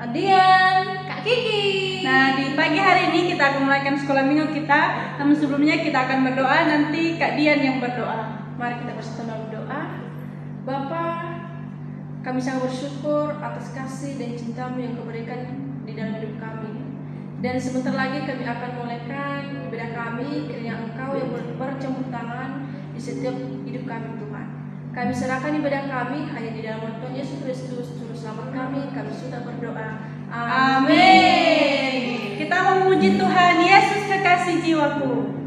Dian, Kak Kiki. Nah, di pagi hari ini kita akan mulaikan sekolah minggu kita. Namun sebelumnya kita akan berdoa, nanti Kak Dian yang berdoa. Mari kita bersatu dalam berdoa. Bapa, kami sangat bersyukur atas kasih dan cinta-Mu yang Kau berikan di dalam hidup kami. Dan sebentar lagi kami akan mulaikan ibadah kami, kiranya Engkau yang bercampur tangan di setiap hidup kami, Tuhan. Kami serahkan ibadah kami hanya di dalam Tuhan Yesus Kristus, Juru Selamat kami sudah berdoa. Amin. Kita memuji Tuhan Yesus kekasih jiwaku.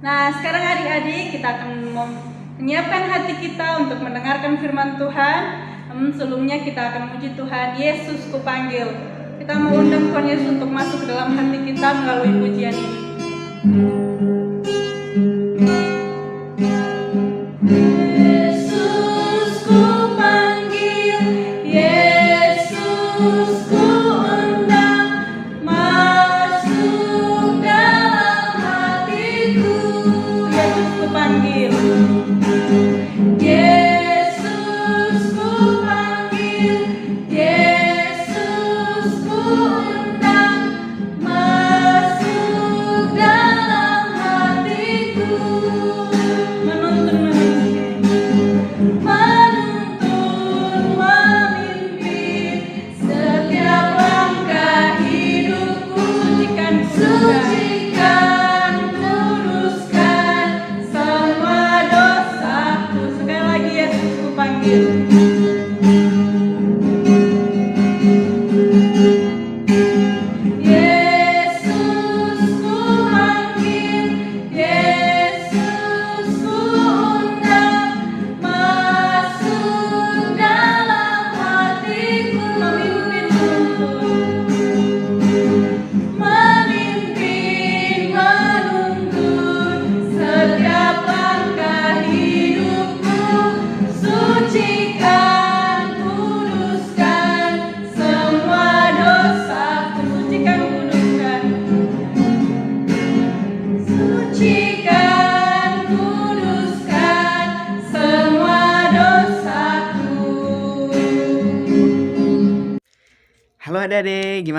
Nah, sekarang adik-adik kita akan menyiapkan hati kita untuk mendengarkan firman Tuhan. Sebelumnya kita akan memuji Tuhan Yesus kupanggil. Kita mau undang Tuhan Yesus untuk masuk ke dalam hati kita melalui pujian ini. Dalam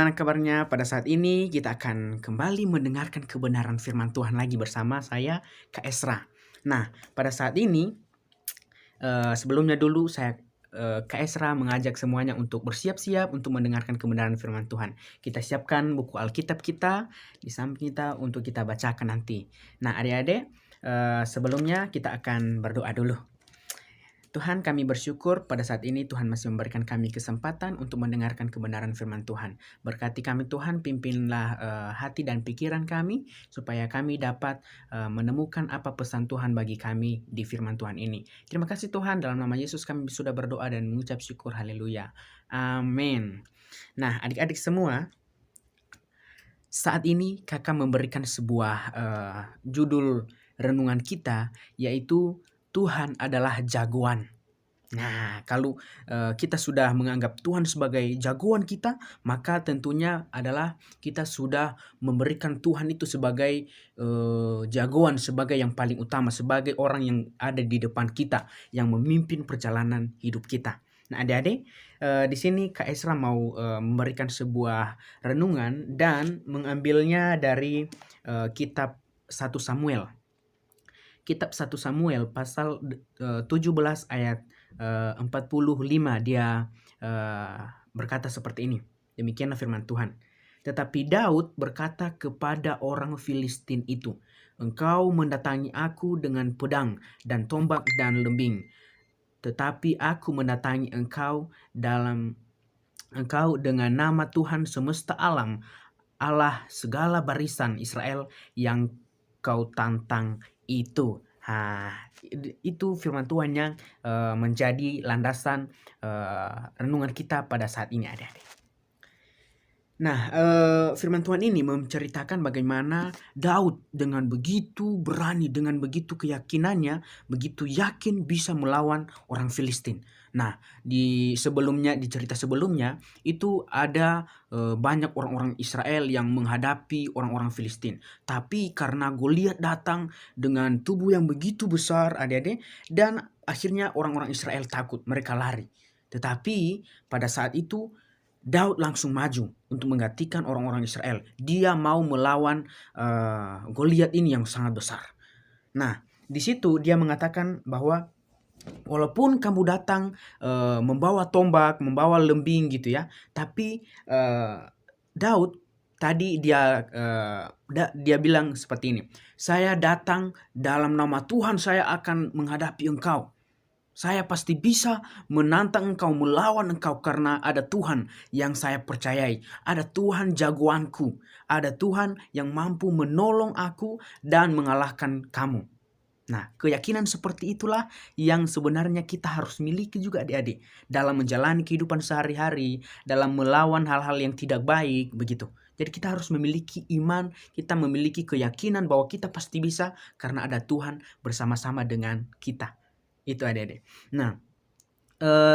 bagaimana kabarnya? Pada saat ini kita akan kembali mendengarkan kebenaran firman Tuhan lagi bersama saya, Kak Esra. Nah, pada saat ini sebelumnya dulu saya Kak Esra mengajak semuanya untuk bersiap-siap untuk mendengarkan kebenaran firman Tuhan. Kita siapkan buku Alkitab kita di samping kita untuk kita bacakan nanti. Nah, adik-adik, sebelumnya kita akan berdoa dulu. Tuhan, kami bersyukur pada saat ini Tuhan masih memberikan kami kesempatan untuk mendengarkan kebenaran firman Tuhan. Berkati kami Tuhan, pimpinlah hati dan pikiran kami supaya kami dapat menemukan apa pesan Tuhan bagi kami di firman Tuhan ini. Terima kasih Tuhan, dalam nama Yesus kami sudah berdoa dan mengucap syukur, haleluya. Amin. Nah, adik-adik semua, saat ini kakak memberikan sebuah judul renungan kita, yaitu Tuhan adalah jagoan. Nah, kalau kita sudah menganggap Tuhan sebagai jagoan kita, maka tentunya adalah kita sudah memberikan Tuhan itu sebagai jagoan, sebagai yang paling utama, sebagai orang yang ada di depan kita, yang memimpin perjalanan hidup kita. Nah, adik-adik, di sini Kak Esra mau memberikan sebuah renungan dan mengambilnya dari kitab 1 Samuel. Kitab 1 Samuel pasal 17 ayat 45 dia berkata seperti ini. Demikianlah firman Tuhan. Tetapi Daud berkata kepada orang Filistin itu, "Engkau mendatangi aku dengan pedang dan tombak dan lembing, tetapi aku mendatangi engkau dengan nama Tuhan semesta alam, Allah segala barisan Israel yang kau tantang itu." Itu firman Tuhan yang menjadi landasan renungan kita pada saat ini, adik-adik. Nah, firman Tuhan ini menceritakan bagaimana Daud dengan begitu berani, dengan begitu keyakinannya, begitu yakin bisa melawan orang Filistin. Nah, di cerita sebelumnya itu ada banyak orang-orang Israel yang menghadapi orang-orang Filistin. Tapi karena Goliat datang dengan tubuh yang begitu besar, adik-adik, dan akhirnya orang-orang Israel takut, mereka lari. Tetapi pada saat itu Daud langsung maju untuk menggantikan orang-orang Israel. Dia mau melawan Goliat ini yang sangat besar. Nah, di situ dia mengatakan bahwa walaupun kamu datang membawa tombak, membawa lembing gitu ya, tapi Daud tadi dia bilang seperti ini, "Saya datang dalam nama Tuhan, saya akan menghadapi engkau. Saya pasti bisa menantang engkau, melawan engkau karena ada Tuhan yang saya percayai. Ada Tuhan jagoanku. Ada Tuhan yang mampu menolong aku dan mengalahkan kamu." Nah, keyakinan seperti itulah yang sebenarnya kita harus miliki juga, adik-adik, dalam menjalani kehidupan sehari-hari, dalam melawan hal-hal yang tidak baik, begitu. Jadi kita harus memiliki iman, kita memiliki keyakinan bahwa kita pasti bisa karena ada Tuhan bersama-sama dengan kita. Itu adik-adik. Nah,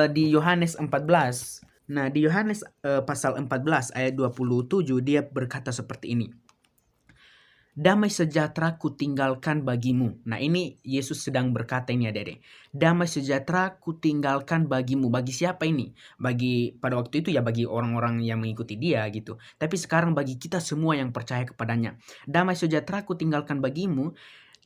di Yohanes 14, di Yohanes pasal 14 ayat 27 dia berkata seperti ini. "Damai sejahtera kutinggalkan bagimu." Nah, ini Yesus sedang berkata ini, adik-adik. Damai sejahtera kutinggalkan bagimu. Bagi siapa ini? Pada waktu itu ya bagi orang-orang yang mengikuti dia gitu. Tapi sekarang bagi kita semua yang percaya kepadanya. Damai sejahtera kutinggalkan bagimu,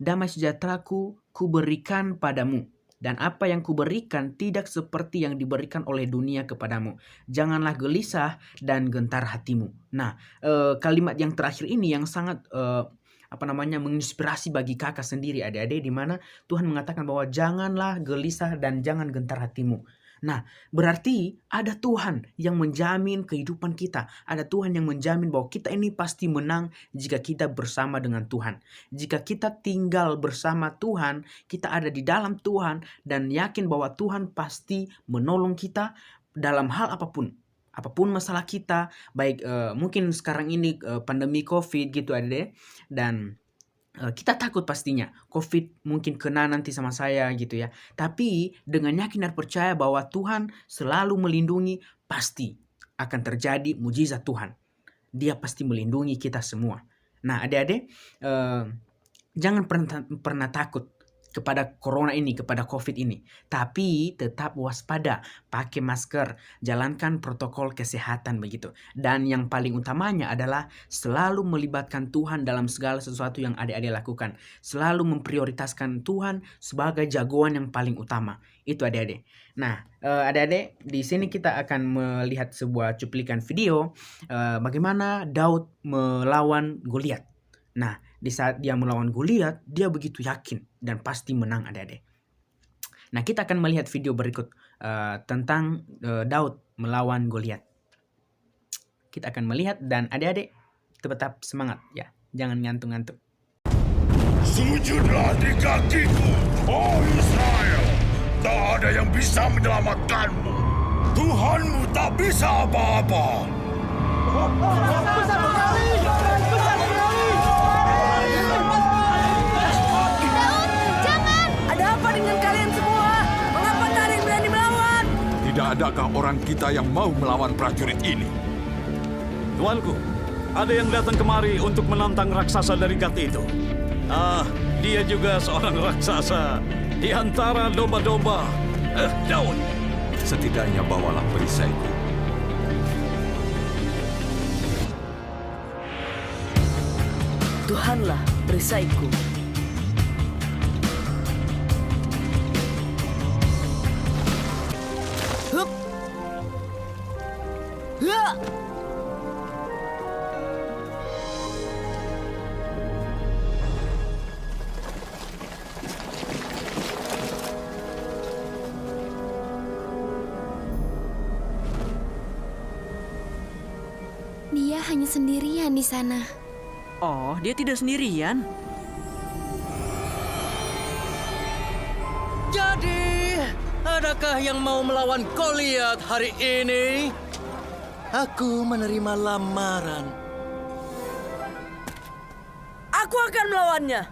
damai sejahtera kuberikan padamu. Dan apa yang kuberikan tidak seperti yang diberikan oleh dunia kepadamu. Janganlah gelisah dan gentar hatimu. Nah, kalimat yang terakhir ini yang sangat menginspirasi bagi kakak sendiri, adik-adik, di mana Tuhan mengatakan bahwa janganlah gelisah dan jangan gentar hatimu. Nah, berarti ada Tuhan yang menjamin kehidupan kita. Ada Tuhan yang menjamin bahwa kita ini pasti menang jika kita bersama dengan Tuhan. Jika kita tinggal bersama Tuhan, kita ada di dalam Tuhan dan yakin bahwa Tuhan pasti menolong kita dalam hal apapun. Apapun masalah kita, baik mungkin sekarang ini pandemi COVID gitu, adik, dan kita takut pastinya COVID mungkin kena nanti sama saya gitu ya. Tapi dengan yakin dan percaya bahwa Tuhan selalu melindungi, pasti akan terjadi mujizat Tuhan. Dia pasti melindungi kita semua. Nah, adik-adik, jangan pernah takut kepada corona ini, kepada COVID ini. Tapi tetap waspada, pakai masker, jalankan protokol kesehatan begitu. Dan yang paling utamanya adalah selalu melibatkan Tuhan dalam segala sesuatu yang adik-adik lakukan. Selalu memprioritaskan Tuhan sebagai jagoan yang paling utama. Itu adik-adik. Nah, adik-adik, di sini kita akan melihat sebuah cuplikan video bagaimana Daud melawan Goliat. Nah, di saat dia melawan Goliat, dia begitu yakin dan pasti menang adik-adik. Nah, kita akan melihat video berikut tentang Daud melawan Goliat. Kita akan melihat dan adik-adik tetap semangat ya, jangan ngantuk-ngantuk. Sujudlah di kakiku, oh Israel. Tak ada yang bisa menyelamatkanmu. Tuhanmu tak bisa apa-apa. Tidak adakah orang kita yang mau melawan prajurit ini? Tuanku, ada yang datang kemari untuk menantang raksasa dari Gat itu. Dia juga seorang raksasa di antara domba-domba. Daud, Setidaknya bawalah perisaiku. Tuhanlah perisaiku. Hup. Ya. Dia hanya sendirian di sana. Oh, dia tidak sendirian. Jadi, adakah yang mau melawan Goliat hari ini? Aku menerima lamaran. Aku akan melawannya.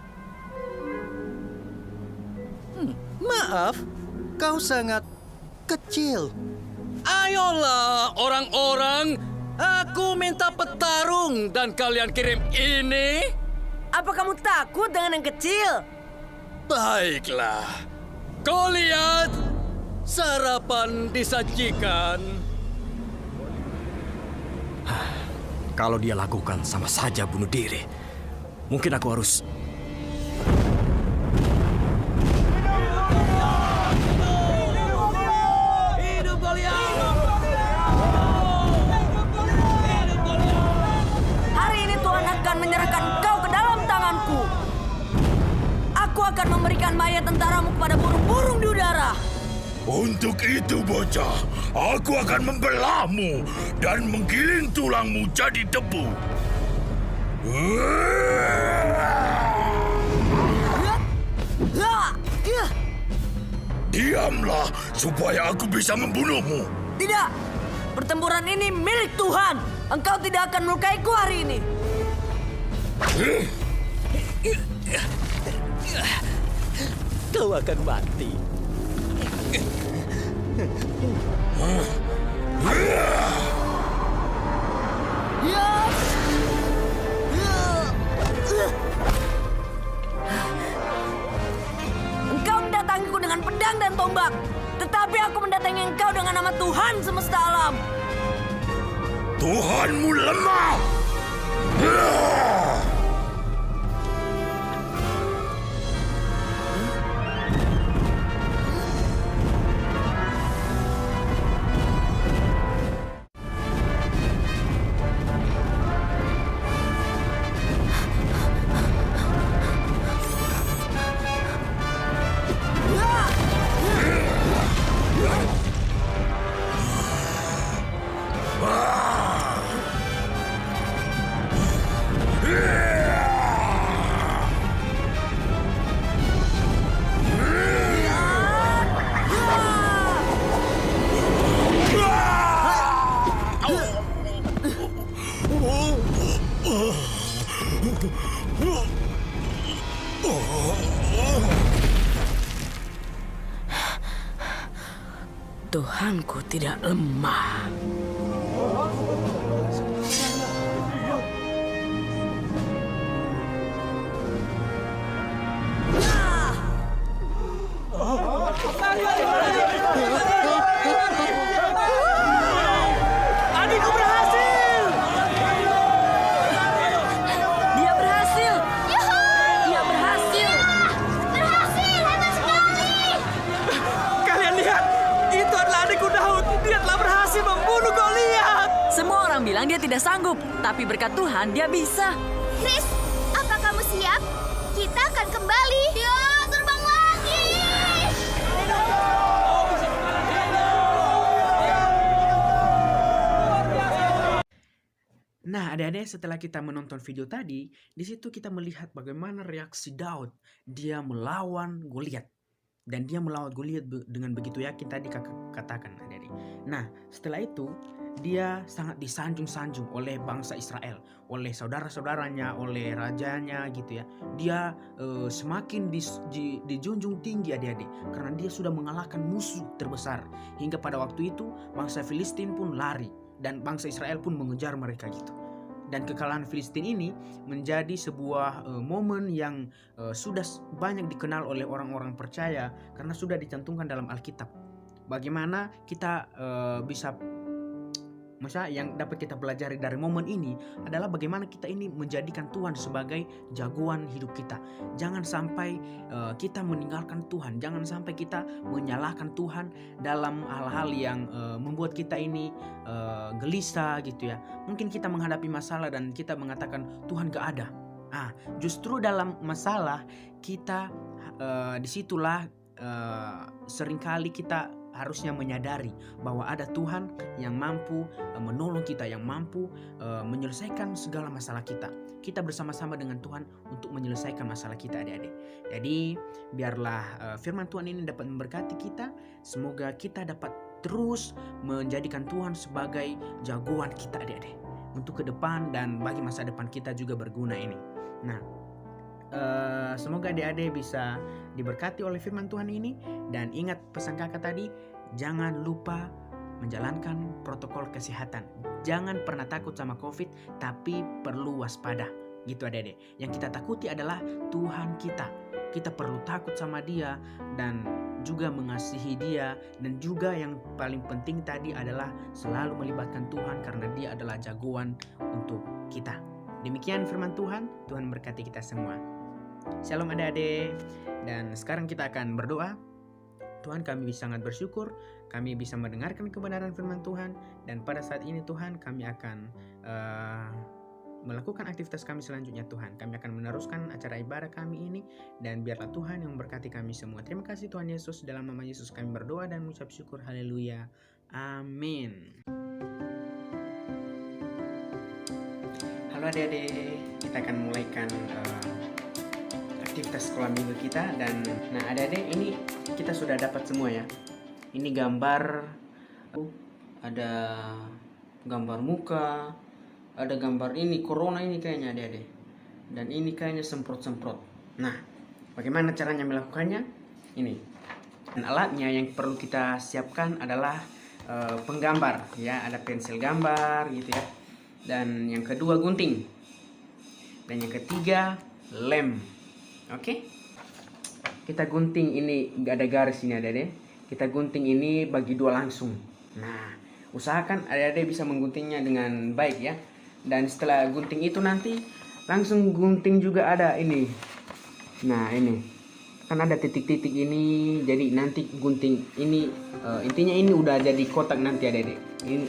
Maaf, kau sangat kecil. Ayolah, orang-orang. Aku minta petarung dan kalian kirim ini. Apa kamu takut dengan yang kecil? Baiklah. Goliat, sarapan disajikan. kalau dia lakukan sama saja bunuh diri. Mungkin aku harus... Hidup Goliat! Hari ini Tuhan akan menyerahkan kau ke dalam tanganku. Aku akan memberikan mayat tentaramu kepada burung-burung di udara. Untuk itu, bocah, aku akan membelahmu dan menggiling tulangmu jadi debu. Diamlah, supaya aku bisa membunuhmu. Tidak, pertempuran ini milik Tuhan. Engkau tidak akan melukaiku hari ini. Kau akan mati. Engkau mendatangiku dengan pedang dan tombak, tetapi aku mendatangi engkau dengan nama Tuhan semesta alam. Tuhanmu lemah. Tuhanku tidak lemah. dia tidak sanggup, tapi berkat Tuhan dia bisa. Chris, apa kamu siap? Kita akan kembali. Ya, terbang lagi. Nah, adik-adik, setelah kita menonton video tadi, di situ kita melihat bagaimana reaksi Daud. Dia melawan Goliat. Dan dia melawan Goliat dengan begitu yakin tadi kakak katakan, adik-adik. Nah, setelah itu, dia sangat disanjung-sanjung oleh bangsa Israel. Oleh saudara-saudaranya, oleh rajanya gitu ya. Dia semakin dijunjung tinggi, adik-adik. Karena dia sudah mengalahkan musuh terbesar. Hingga pada waktu itu, bangsa Filistin pun lari. Dan bangsa Israel pun mengejar mereka gitu. Dan kekalahan Filistin ini menjadi sebuah momen yang sudah banyak dikenal oleh orang-orang percaya karena sudah dicantumkan dalam Alkitab. Bagaimana kita bisa, maksudnya yang dapat kita pelajari dari momen ini adalah bagaimana kita ini menjadikan Tuhan sebagai jagoan hidup kita. Jangan sampai kita meninggalkan Tuhan, jangan sampai kita menyalahkan Tuhan dalam hal-hal yang membuat kita ini gelisah gitu ya. Mungkin kita menghadapi masalah dan kita mengatakan Tuhan gak ada. Justru dalam masalah kita disitulah seringkali kita harusnya menyadari bahwa ada Tuhan yang mampu menolong kita, yang mampu menyelesaikan segala masalah kita. Kita bersama-sama dengan Tuhan untuk menyelesaikan masalah kita, adik-adik. Jadi biarlah firman Tuhan ini dapat memberkati kita. Semoga kita dapat terus menjadikan Tuhan sebagai jagoan kita, adik-adik, untuk ke depan dan bagi masa depan kita juga berguna ini. Nah, semoga adik-adik bisa diberkati oleh firman Tuhan ini. Dan ingat pesan kakak tadi, jangan lupa menjalankan protokol kesehatan. Jangan pernah takut sama COVID, tapi perlu waspada. Gitu adik-adik. Yang kita takuti adalah Tuhan kita. Kita perlu takut sama Dia dan juga mengasihi Dia. Dan juga yang paling penting tadi adalah selalu melibatkan Tuhan karena Dia adalah jagoan untuk kita. Demikian firman Tuhan. Tuhan berkati kita semua. Shalom adik-adik. Dan sekarang kita akan berdoa. Tuhan, kami sangat bersyukur kami bisa mendengarkan kebenaran firman Tuhan. Dan pada saat ini Tuhan, kami akan melakukan aktivitas kami selanjutnya Tuhan. Kami akan meneruskan acara ibadah kami ini. Dan biarlah Tuhan yang memberkati kami semua. Terima kasih Tuhan Yesus. Dalam nama Yesus kami berdoa dan mengucap syukur. Haleluya. Amin. Halo adik-adik. Kita akan mulaikan aktivitas sekolah minggu kita. Dan nah adik-adik, ini kita sudah dapat semua ya. Ini gambar, ada gambar muka, ada gambar ini corona ini kayaknya adik-adik. Dan ini kayaknya semprot-semprot. Nah, bagaimana caranya melakukannya? Ini. Dan alatnya yang perlu kita siapkan adalah penggambar ya, ada pensil gambar gitu ya. Dan yang kedua gunting. Dan yang ketiga lem. Oke? Kita gunting ini, gak ada garis ini adik-adik. Kita gunting ini bagi dua langsung. Nah, usahakan adik-adik bisa mengguntingnya dengan baik ya. Dan setelah gunting itu nanti langsung gunting juga ada ini. Nah ini kan ada titik-titik ini. Jadi nanti gunting ini intinya ini udah jadi kotak nanti adik-adik.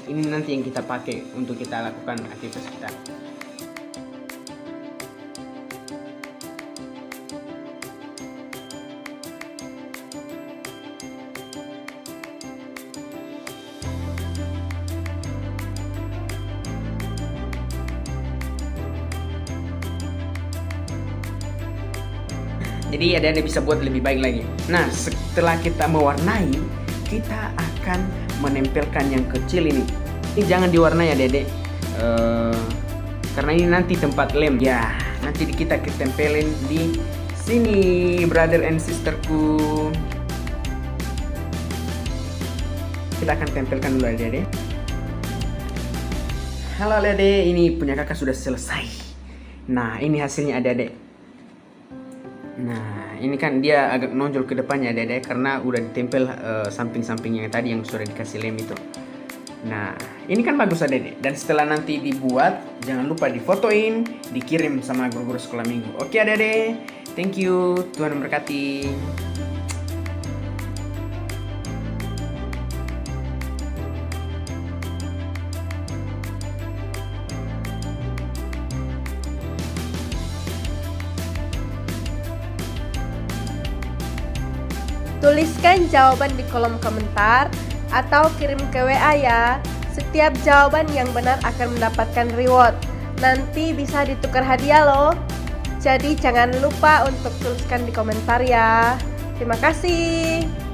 Ini nanti yang kita pakai untuk kita lakukan aktivitas kita. Jadi adik-adik bisa buat lebih baik lagi. Nah, setelah kita mewarnai, kita akan menempelkan yang kecil ini. Ini jangan diwarnai adik-adik, karena ini nanti tempat lem. Ya, nanti kita tempelin di sini, brother and sisterku. Kita akan tempelkan dulu adik-adik. Halo adik-adik, ini punya kakak sudah selesai. Nah, ini hasilnya adik-adik. Nah, ini kan dia agak nonjol ke depannya adik-adik karena udah ditempel samping-sampingnya tadi yang sudah dikasih lem itu. Nah, ini kan bagus adik-adik. Dan setelah nanti dibuat, jangan lupa difotoin, dikirim sama guru-guru sekolah minggu. Oke adik-adik, thank you. Tuhan memberkati. Tuliskan jawaban di kolom komentar atau kirim ke WA ya. Setiap jawaban yang benar akan mendapatkan reward. Nanti bisa ditukar hadiah loh. Jadi jangan lupa untuk tuliskan di komentar ya. Terima kasih.